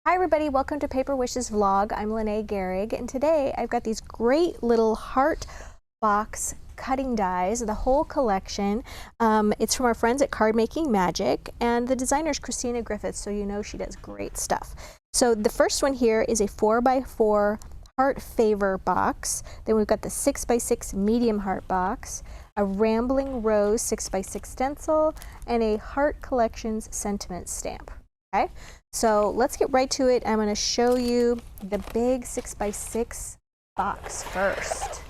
Hi everybody, welcome to Paper Wishes vlog. I'm Lene Gehrig, and today I've got these great little heart box cutting dies, the whole collection. It's from our friends at Card Making Magic, and the designer is Christina Griffiths, so you know she does great stuff. So the first one here is a 4x4 heart favor box. Then we've got the 6x6 medium heart box, a Rambling Rose 6x6 stencil, and a Heart Collections sentiment stamp. Okay, so let's get right to it. I'm going to show you the big 6x6 box first.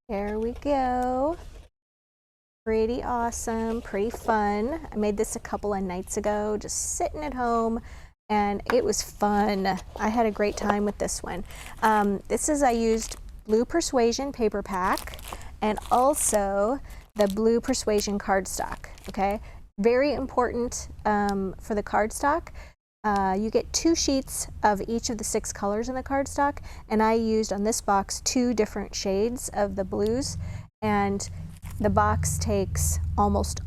There we go. Pretty awesome, pretty fun. I made this a couple of nights ago, just sitting at home, and it was fun. I had a great time with this one. I used Blue Persuasion paper pack and also the Blue Persuasion cardstock, okay? Very important for the cardstock. You get 2 sheets of each of the 6 colors in the cardstock, and I used on this box 2 different shades of the blues, and the box takes almost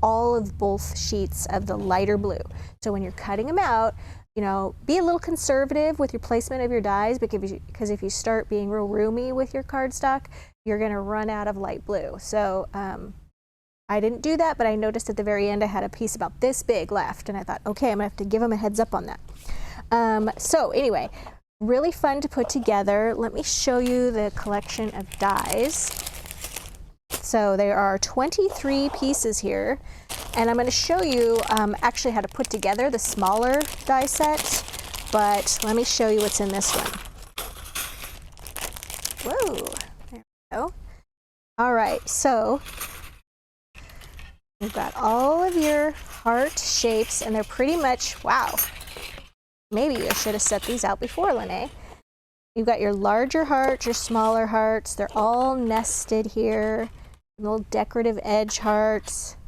all of both sheets of the lighter blue. So when you're cutting them out, you know, be a little conservative with your placement of your dies, because if you start being real roomy with your cardstock, you're going to run out of light blue. So I didn't do that, but I noticed at the very end I had a piece about this big left, and I thought, okay, I'm gonna have to give them a heads up on that. So anyway, really fun to put together. Let me show you the collection of dies. So there are 23 pieces here, and I'm gonna show you actually how to put together the smaller die set, but let me show you what's in this one. Whoa, there we go. All right, so you've got all of your heart shapes, and they're pretty much, wow, maybe I should have set these out before, Lene. You've got your larger hearts, your smaller hearts. They're all nested here. Little decorative edge hearts.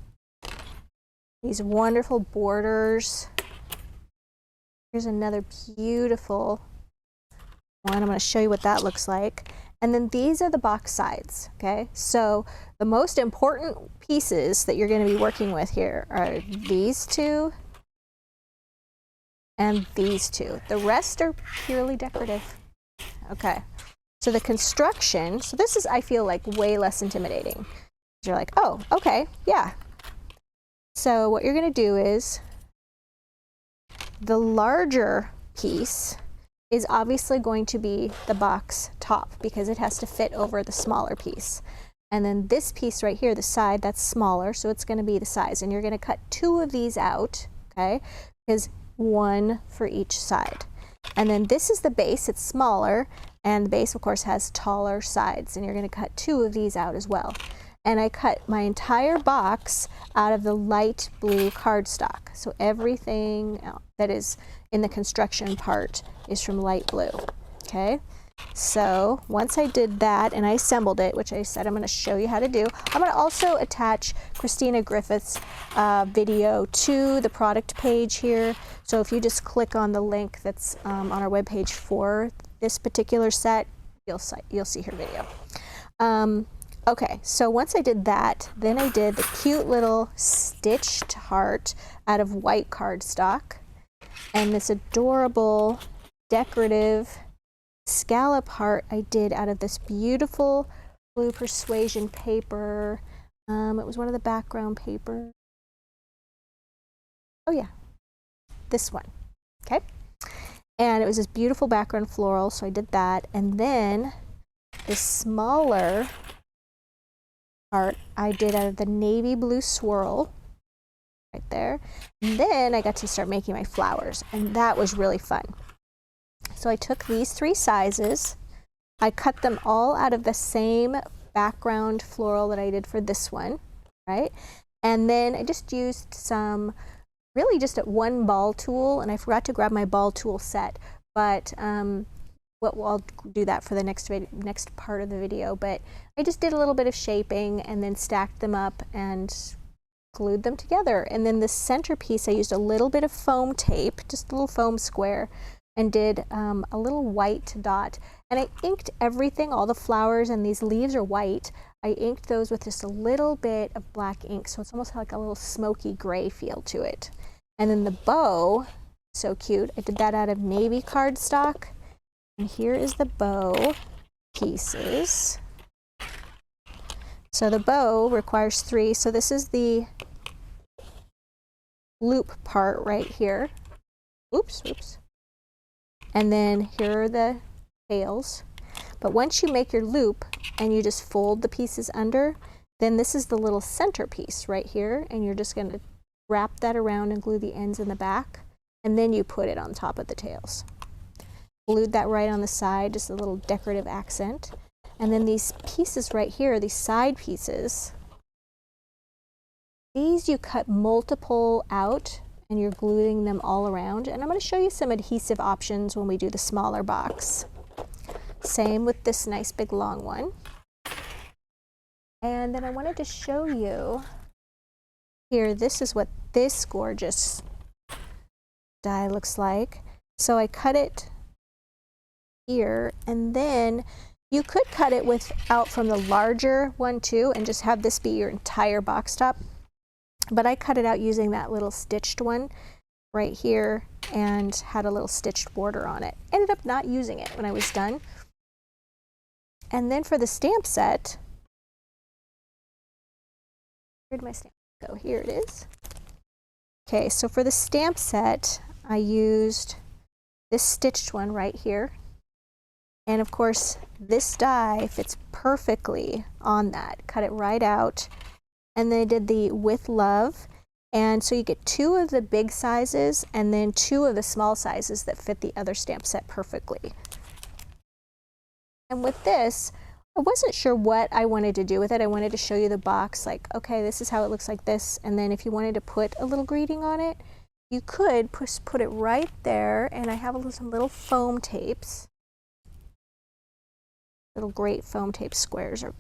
These wonderful borders. Here's another beautiful one. I'm going to show you what that looks like. And then these are the box sides, okay? So the most important pieces that you're going to be working with here are these 2 and these 2. The rest are purely decorative. Okay, so the construction, so this is, I feel like, way less intimidating. You're like, oh, okay, yeah. So what you're going to do is the larger piece is obviously going to be the box top because it has to fit over the smaller piece. And then this piece right here, the side, that's smaller, so it's going to be the size. And you're going to cut 2 of these out, okay, because 1 for each side. And then this is the base, it's smaller, and the base, of course, has taller sides, and you're going to cut 2 of these out as well. And I cut my entire box out of the light blue cardstock. So everything that is in the construction part is from light blue, okay? So once I did that and I assembled it, which I said I'm going to show you how to do, I'm going to also attach Christina Griffiths' video to the product page here. So if you just click on the link that's on our webpage for this particular set, you'll see her video. Okay, so once I did that, then I did the cute little stitched heart out of white cardstock, and this adorable decorative scallop heart I did out of this beautiful Blue Persuasion paper. It was one of the background paper. Oh yeah, this one, okay? And it was this beautiful background floral, so I did that. And then the smaller heart I did out of the navy blue swirl right there. And then I got to start making my flowers, and that was really fun. So I took these 3 sizes, I cut them all out of the same background floral that I did for this one, right? And then I just used some, really just a 1 ball tool, and I forgot to grab my ball tool set, but I'll do that for the next part of the video, but I just did a little bit of shaping and then stacked them up and glued them together. And then the centerpiece, I used a little bit of foam tape, just a little foam square, and did a little white dot. And I inked everything, all the flowers, and these leaves are white. I inked those with just a little bit of black ink, so it's almost like a little smoky gray feel to it. And then the bow, So cute. I did that out of navy cardstock. And here is the bow pieces. So the bow requires 3. So this is the loop part right here. Oops, oops. And then here are the tails. But once you make your loop and you just fold the pieces under, then this is the little center piece right here, and you're just going to wrap that around and glue the ends in the back, and then you put it on top of the tails. Glued that right on the side, just a little decorative accent. And then these pieces right here, these side pieces, these you cut multiple out and you're gluing them all around. And I'm going to show you some adhesive options when we do the smaller box. Same with this nice big long one. And then I wanted to show you here, this is what this gorgeous die looks like. So I cut it here, and then you could cut it out from the larger one too and just have this be your entire box top. But I cut it out using that little stitched one right here and had a little stitched border on it. Ended up not using it when I was done. And then for the stamp set, where did my stamp go? Here it is. Okay, so for the stamp set, I used this stitched one right here. And of course, this die fits perfectly on that. Cut it right out. And then I did the with love. And so you get 2 of the big sizes and then 2 of the small sizes that fit the other stamp set perfectly. And with this, I wasn't sure what I wanted to do with it. I wanted to show you the box, like, okay, this is how it looks like this. And then if you wanted to put a little greeting on it, you could put it right there. And I have some little foam tapes. Little great foam tape squares are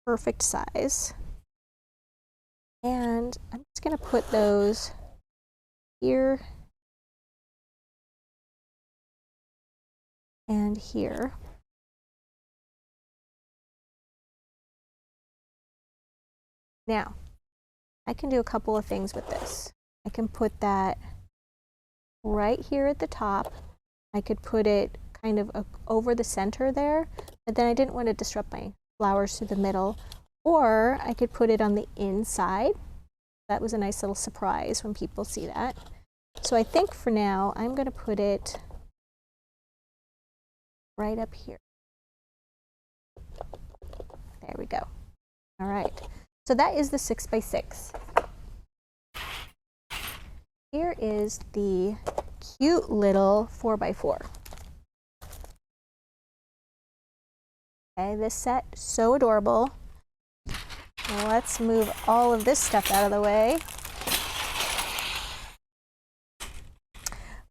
perfect size. And I'm just going to put those here and here. Now, I can do a couple of things with this. I can put that right here at the top. I could put it kind of over the center there, but then I didn't want to disrupt my flowers through the middle. Or I could put it on the inside. That was a nice little surprise when people see that. So I think for now, I'm going to put it right up here. There we go. All right. So that is the 6x6. Here is the cute little 4x4. Okay, this set, so adorable. Let's move all of this stuff out of the way.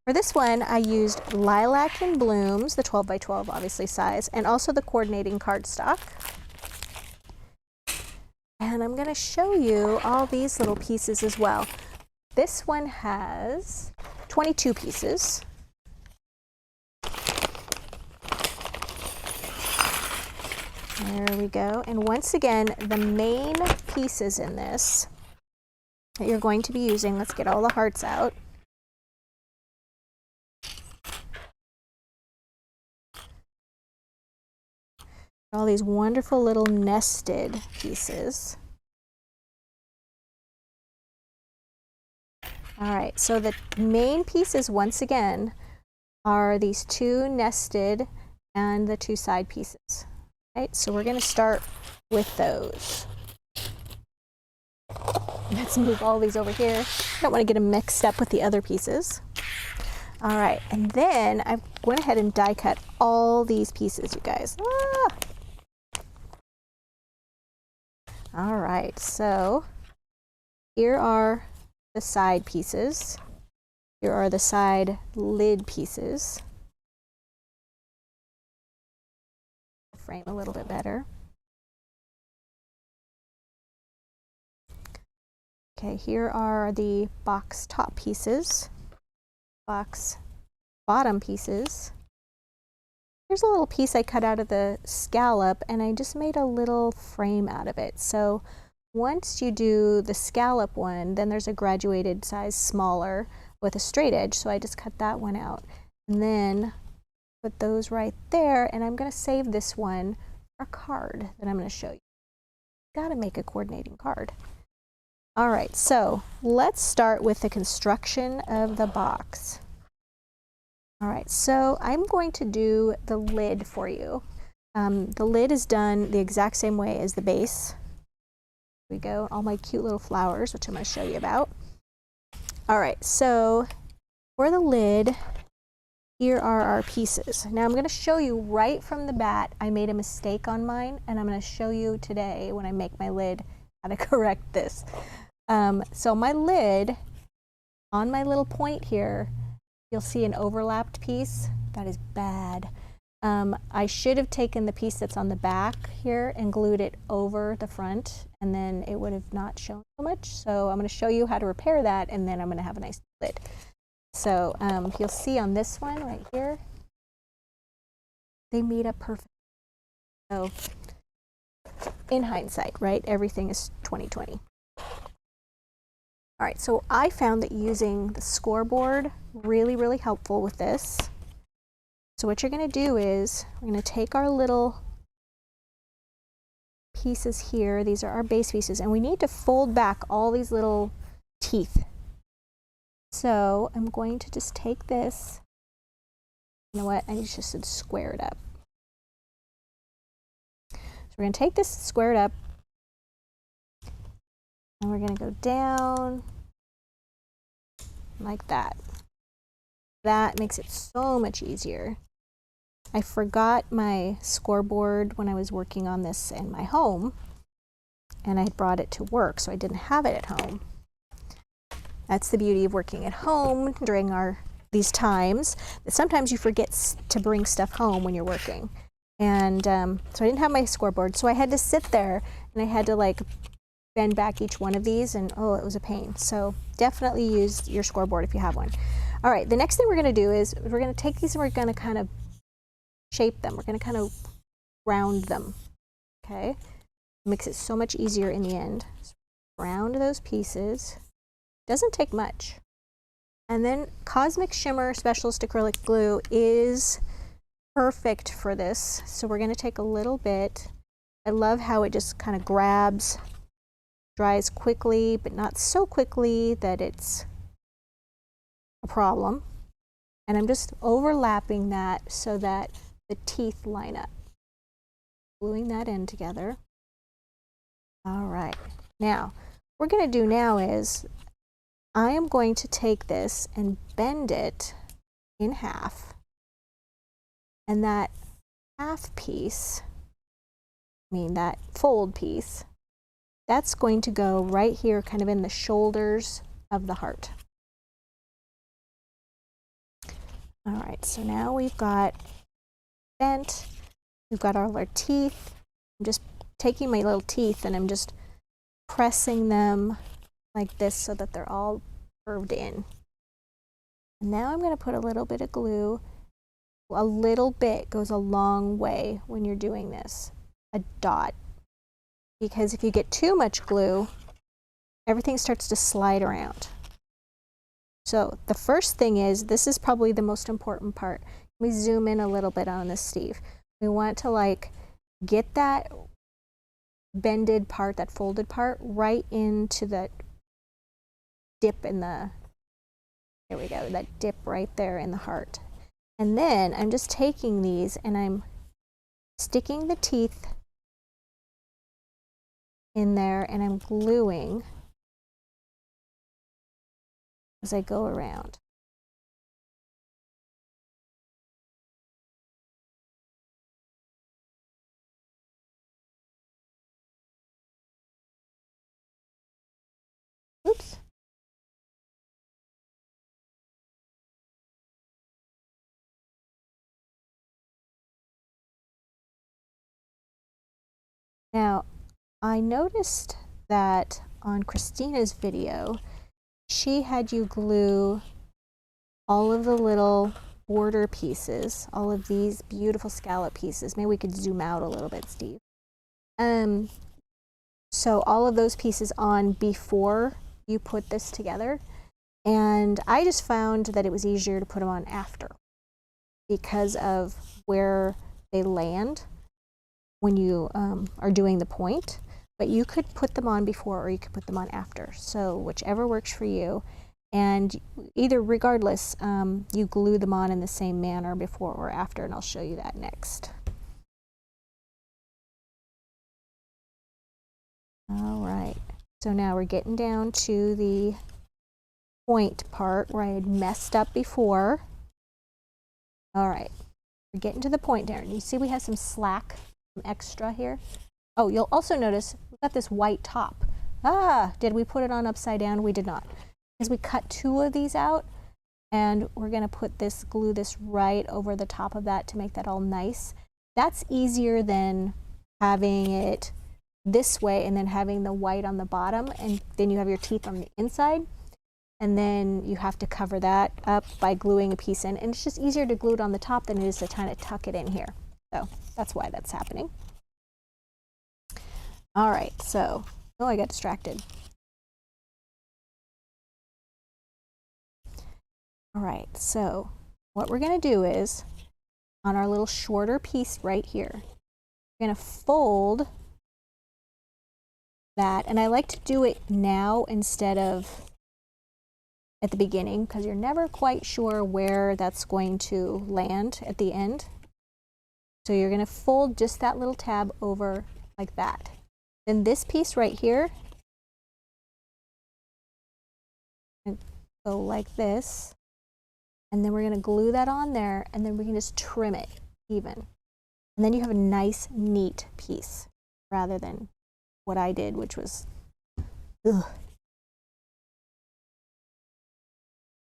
For this one, I used Lilac and Blooms, the 12x12 obviously size, and also the coordinating cardstock. And I'm going to show you all these little pieces as well. This one has 22 pieces. There we go. And once again, the main pieces in this that you're going to be using, let's get all the hearts out. All these wonderful little nested pieces. All right, so the main pieces, once again, are these 2 nested and the 2 side pieces. Right, so we're going to start with those. Let's move all these over here. I don't want to get them mixed up with the other pieces. All right, and then I went ahead and die cut all these pieces, you guys. Ah! All right, so here are the side pieces. Here are the side lid pieces. Frame a little bit better. Okay, here are the box top pieces, box bottom pieces. Here's a little piece I cut out of the scallop, and I just made a little frame out of it. So once you do the scallop one, then there's a graduated size smaller with a straight edge, so I just cut that one out. And then put those right there, and I'm going to save this one for a card that I'm going to show you. Got to make a coordinating card. All right, so let's start with the construction of the box. All right, so I'm going to do the lid for you. The lid is done the exact same way as the base. Here we go, all my cute little flowers, which I'm going to show you about. All right, so for the lid, here are our pieces. Now I'm going to show you right from the bat, I made a mistake on mine, and I'm going to show you today when I make my lid how to correct this. So my lid, on my little point here, you'll see an overlapped piece. That is bad. I should have taken the piece that's on the back here and glued it over the front, and then it would have not shown so much. So I'm going to show you how to repair that, and then I'm going to have a nice lid. So you'll see on this one right here, they meet up perfect. So in hindsight, right, everything is 20/20. All right, so I found that using the scoreboard really helpful with this. So what you're going to do is we're going to take our little pieces here. These are our base pieces, and we need to fold back all these little teeth. So I'm going to just take this. You know what? I need to just square it up. So we're going to take this, square it up, and we're going to go down like that. That makes it so much easier. I forgot my scoreboard when I was working on this in my home, and I had brought it to work, so I didn't have it at home. That's the beauty of working at home during these times, that sometimes you forget to bring stuff home when you're working. And so I didn't have my scoreboard, so I had to sit there and I had to like bend back each one of these, and oh, it was a pain. So definitely use your scoreboard if you have one. All right, the next thing we're going to do is we're going to take these and we're going to kind of shape them. We're going to kind of round them, okay? Makes it so much easier in the end. So round those pieces. Doesn't take much. And then Cosmic Shimmer Specialist Acrylic Glue is perfect for this. So we're going to take a little bit. I love how it just kind of grabs, dries quickly, but not so quickly that it's a problem. And I'm just overlapping that so that the teeth line up. Gluing that in together. All right. Now, what we're going to do now is I am going to take this and bend it in half. And that half piece, that fold piece, that's going to go right here kind of in the shoulders of the heart. All right, so now we've got bent, we've got all our teeth. I'm just taking my little teeth and I'm just pressing them like this so that they're all curved in. And now I'm going to put a little bit of glue. A little bit goes a long way when you're doing this. A dot. Because if you get too much glue, everything starts to slide around. So the first thing is, this is probably the most important part. Let me zoom in a little bit on this, Steve. We want to like get that bended part, that folded part, right into that dip in the, there we go, that dip right there in the heart. And then I'm just taking these and I'm sticking the teeth in there and I'm gluing as I go around. Oops. Now, I noticed that on Christina's video, she had you glue all of the little border pieces, all of these beautiful scallop pieces. Maybe we could zoom out a little bit, Steve. So all of those pieces on before you put this together. And I just found that it was easier to put them on after because of where they land when you are doing the point. But you could put them on before or you could put them on after. So whichever works for you. And either regardless, you glue them on in the same manner before or after, and I'll show you that next. All right, so now we're getting down to the point part where I had messed up before. All right, we're getting to the point there. And you see we have some slack, some extra here. Oh, you'll also notice we've got this white top. Ah, did we put it on upside down? We did not. Because we cut 2 of these out, and we're going to put this, glue this right over the top of that to make that all nice. That's easier than having it this way and then having the white on the bottom, and then you have your teeth on the inside, and then you have to cover that up by gluing a piece in, and it's just easier to glue it on the top than it is to kind of tuck it in here. So that's why that's happening. All right, so, oh, I got distracted. All right, so what we're going to do is, on our little shorter piece right here, we're going to fold that, and I like to do it now instead of at the beginning because you're never quite sure where that's going to land at the end. So you're going to fold just that little tab over like that. Then this piece right here, and go like this. And then we're going to glue that on there, and then we can just trim it even. And then you have a nice, neat piece, rather than what I did, which was, ugh.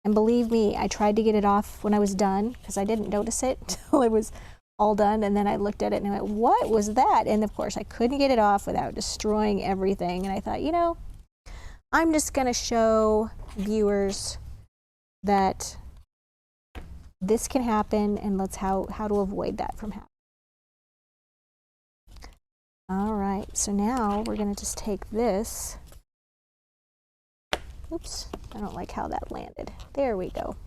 And believe me, I tried to get it off when I was done, because I didn't notice it until it was all done, and then I looked at it and I went, what was that? And of course, I couldn't get it off without destroying everything. And I thought, you know, I'm just going to show viewers that this can happen, and let's how to avoid that from happening. All right, so now we're going to just take this. Oops, I don't like how that landed. There we go.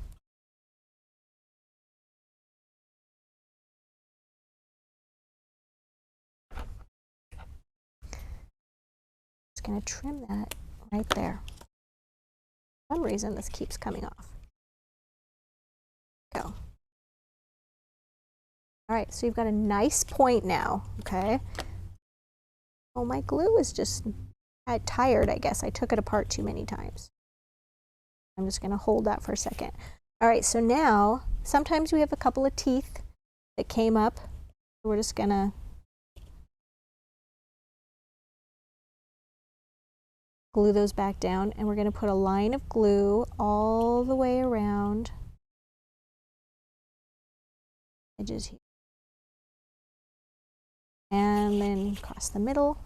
Just going to trim that right there. For some reason, this keeps coming off. Go. All right, so you've got a nice point now, okay? Oh, my glue is just tired, I guess. I took it apart too many times. I'm just going to hold that for a second. All right, so now, sometimes we have a couple of teeth that came up. We're just going to glue those back down, and we're going to put a line of glue all the way around edges here. And then across the middle.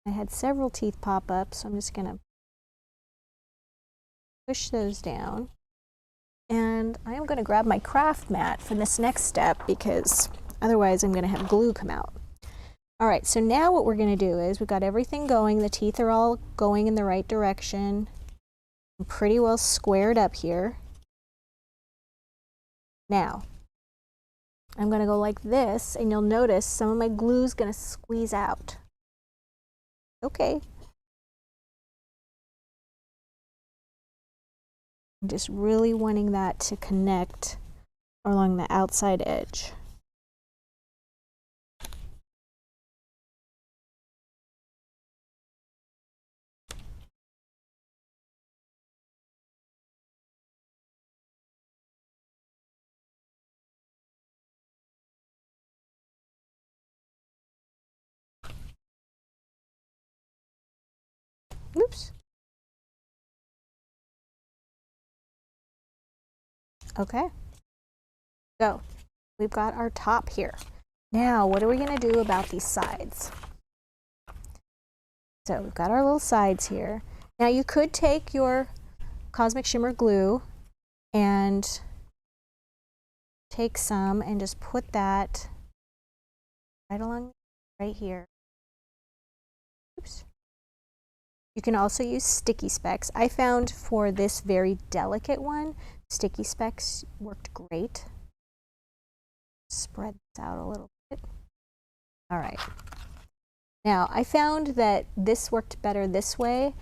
I had several teeth pop up, so I'm just going to push those down. And I am going to grab my craft mat for this next step because otherwise I'm going to have glue come out. All right, so now what we're going to do is we've got everything going. The teeth are all going in the right direction. I'm pretty well squared up here. Now, I'm going to go like this, and you'll notice some of my glue is going to squeeze out. Okay. I'm just really wanting that to connect along the outside edge. Oops. Okay. So we've got our top here. Now, what are we going to do about these sides? So we've got our little sides here. Now you could take your Cosmic Shimmer glue and take some and just put that right along right here. Oops. You can also use sticky specs. I found for this very delicate one, sticky specs worked great. Spread this out a little bit. All right. Now, I found that this worked better this way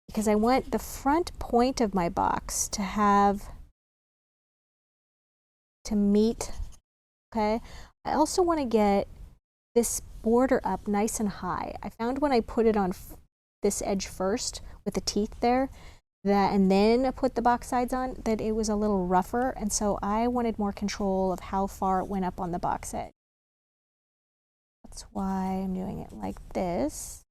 because I want the front point of my box to meet, okay? I also want to get this border up nice and high. I found when I put it on this edge first with the teeth there, and then I put the box sides on, that it was a little rougher, and so I wanted more control of how far it went up on the box edge. That's why I'm doing it like this.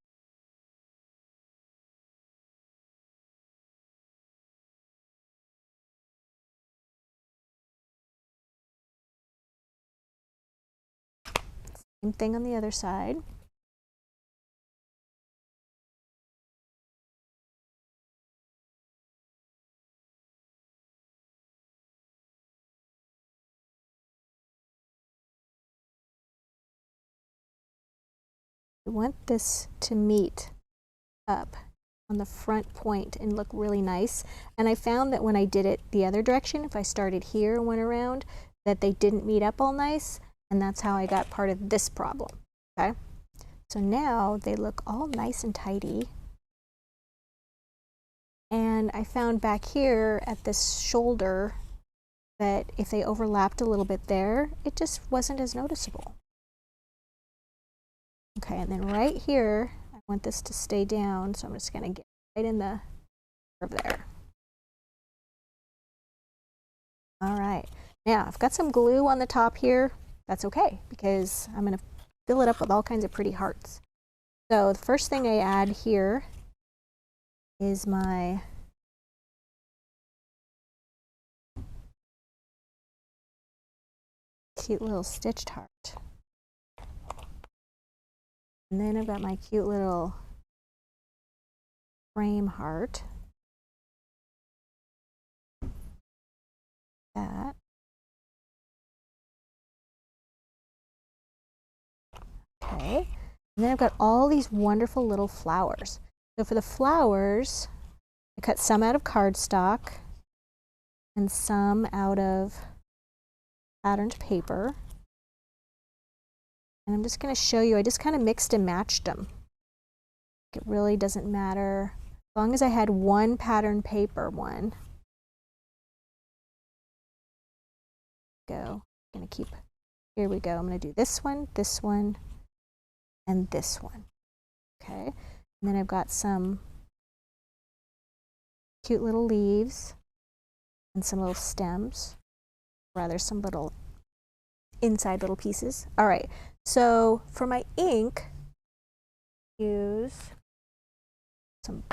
Same thing on the other side. I want this to meet up on the front point and look really nice. And I found that when I did it the other direction, if I started here and went around, that they didn't meet up all nice, and that's how I got part of this problem, okay? So now they look all nice and tidy. And I found back here at this shoulder that if they overlapped a little bit there, it just wasn't as noticeable. Okay, and then right here, I want this to stay down, so I'm just gonna get right in the curve there. All right, now I've got some glue on the top here. That's okay, because I'm gonna fill it up with all kinds of pretty hearts. So the first thing I add here is my cute little stitched heart. And then I've got my cute little frame heart. That. Okay. And then I've got all these wonderful little flowers. So for the flowers, I cut some out of cardstock and some out of patterned paper. And I'm just going to show you, I just kind of mixed and matched them. It really doesn't matter. As long as I had one patterned paper one. Go. I'm going to keep, here we go. I'm going to do this one, and this one. Okay. And then I've got some cute little leaves and some little stems, rather some little inside little pieces. All right. So for my ink, use some,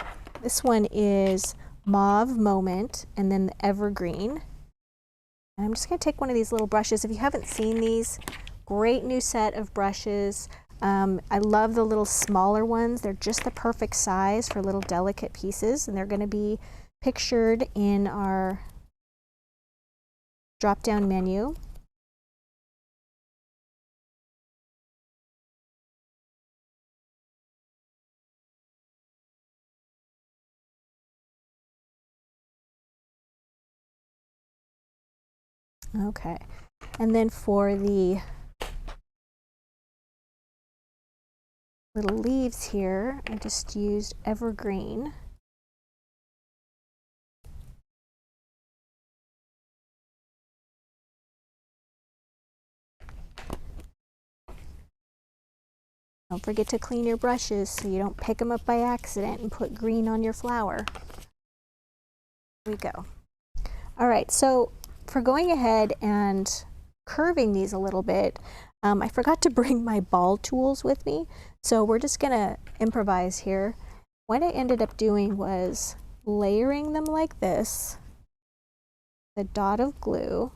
this one is Mauve Moment and then the Evergreen. And I'm just going to take one of these little brushes. If you haven't seen these, great new set of brushes. I love the little smaller ones. They're just the perfect size for little delicate pieces, and they're going to be pictured in our drop-down menu. Okay, and then for the little leaves here, I just used Evergreen. Don't forget to clean your brushes so you don't pick them up by accident and put green on your flower. Here we go. All right, so for going ahead and curving these a little bit, I forgot to bring my ball tools with me, so we're just gonna improvise here. What I ended up doing was layering them like this, the dot of glue,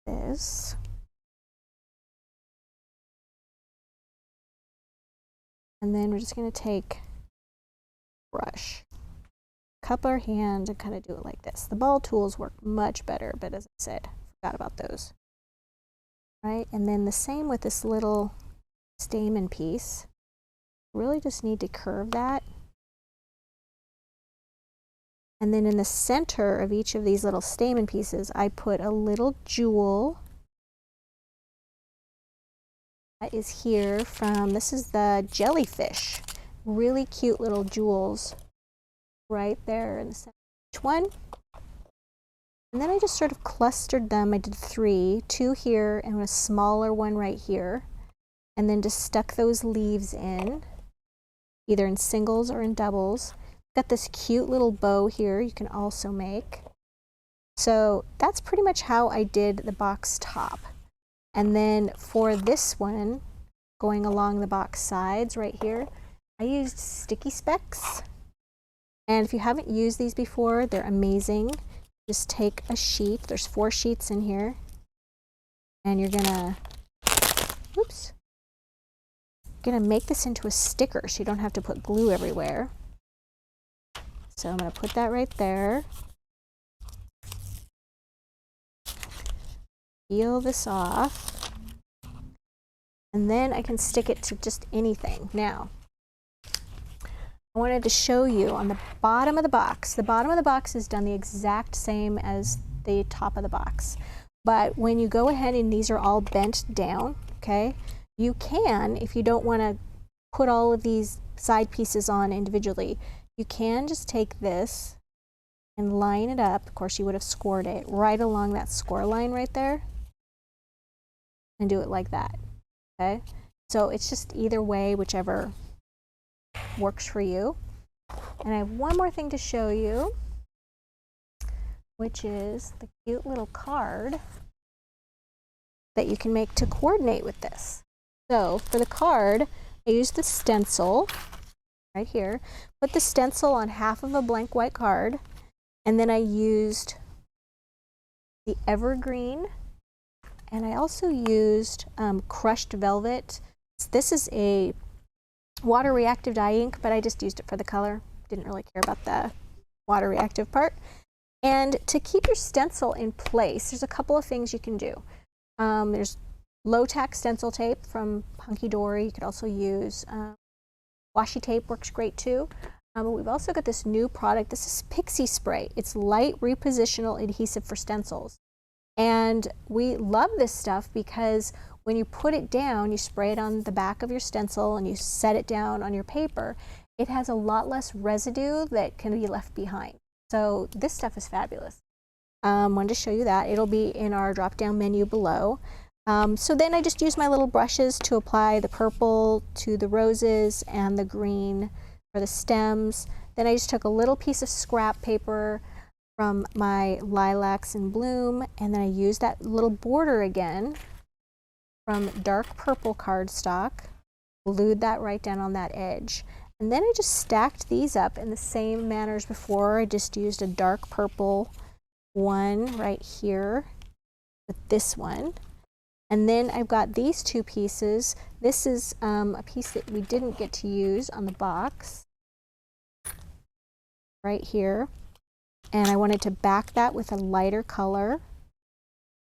this, and then we're just gonna take brush, cup our hand and kind of do it like this. The ball tools work much better, but as I said, Forgot about those. Right, and then the same with this little stamen piece. Really just need to curve that. And then in the center of each of these little stamen pieces, I put a little jewel. That is here from, this is the jellyfish. Really cute little jewels right there in the center of each one. And then I just sort of clustered them. I did 3, 2 here and a smaller one right here. And then just stuck those leaves in, either in singles or in doubles. Got this cute little bow here you can also make. So that's pretty much how I did the box top. And then for this one, going along the box sides right here, I used sticky specks. And if you haven't used these before, they're amazing. Just take a sheet, there's 4 sheets in here, and you're gonna, oops, make this into a sticker so you don't have to put glue everywhere. So I'm gonna put that right there. Peel this off. And then I can stick it to just anything. Now, I wanted to show you on the bottom of the box. The bottom of the box is done the exact same as the top of the box. But when you go ahead and these are all bent down, okay, you can, if you don't want to put all of these side pieces on individually, you can just take this and line it up. Of course, you would have scored it right along that score line right there and do it like that, okay? So it's just either way, whichever works for you. And I have one more thing to show you, which is the cute little card that you can make to coordinate with this. So for the card, I used the stencil right here. Put the stencil on half of a blank white card, and then I used the evergreen, and I also used crushed velvet. This is a water reactive dye ink, but I just used it for the color. Didn't really care about the water reactive part. And to keep your stencil in place, there's a couple of things you can do. There's low tack stencil tape from Hunky Dory. You could also use washi tape, works great too. But we've also got this new product. This is Pixie Spray. It's light repositional adhesive for stencils. And we love this stuff because when you put it down, you spray it on the back of your stencil and you set it down on your paper, it has a lot less residue that can be left behind. So this stuff is fabulous. Wanted to show you that. It'll be in our drop-down menu below. So then I just use my little brushes to apply the purple to the roses and the green for the stems. Then I just took a little piece of scrap paper from my lilacs in bloom, and then I used that little border again from dark purple cardstock, glued that right down on that edge. And then I just stacked these up in the same manner as before. I just used a dark purple one right here with this one. And then I've got these 2 pieces. This is a piece that we didn't get to use on the box right here. And I wanted to back that with a lighter color.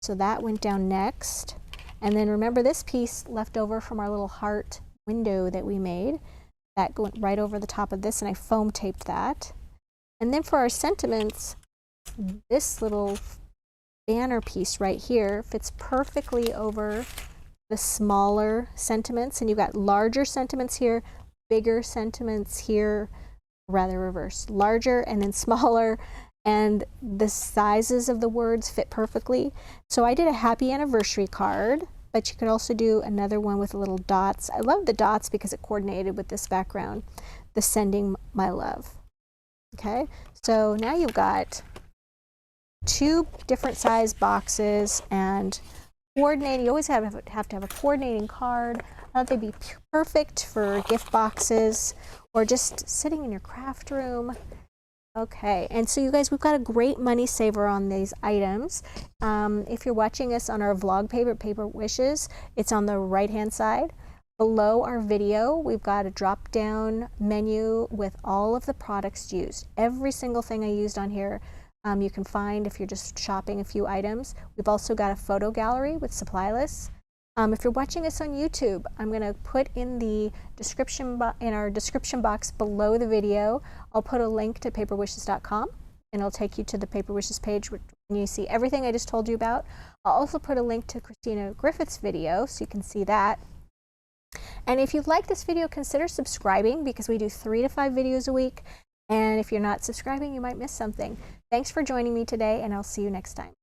So that went down next. And then remember this piece left over from our little heart window that we made. That went right over the top of this, and I foam taped that. And then for our sentiments, this little banner piece right here fits perfectly over the smaller sentiments, and you've got larger sentiments here, bigger sentiments here, rather reverse, larger and then smaller, and the sizes of the words fit perfectly. So I did a happy anniversary card, but you could also do another one with little dots. I love the dots because it coordinated with this background, the sending my love. Okay, so now you've got 2 different size boxes and coordinating. You always have to have a coordinating card. I thought they'd be perfect for gift boxes or just sitting in your craft room. Okay, and so you guys, we've got a great money saver on these items. If you're watching us on our vlog Paper Wishes, it's on the right-hand side. Below our video, we've got a drop-down menu with all of the products used. Every single thing I used on here you can find if you're just shopping a few items. We've also got a photo gallery with supply lists. If you're watching us on YouTube, I'm going to put in the in our description box below the video, I'll put a link to paperwishes.com, and it'll take you to the Paper Wishes page where you see everything I just told you about. I'll also put a link to Christina Griffith's video so you can see that. And if you like this video, consider subscribing, because we do 3 to 5 videos a week. And if you're not subscribing, you might miss something. Thanks for joining me today, and I'll see you next time.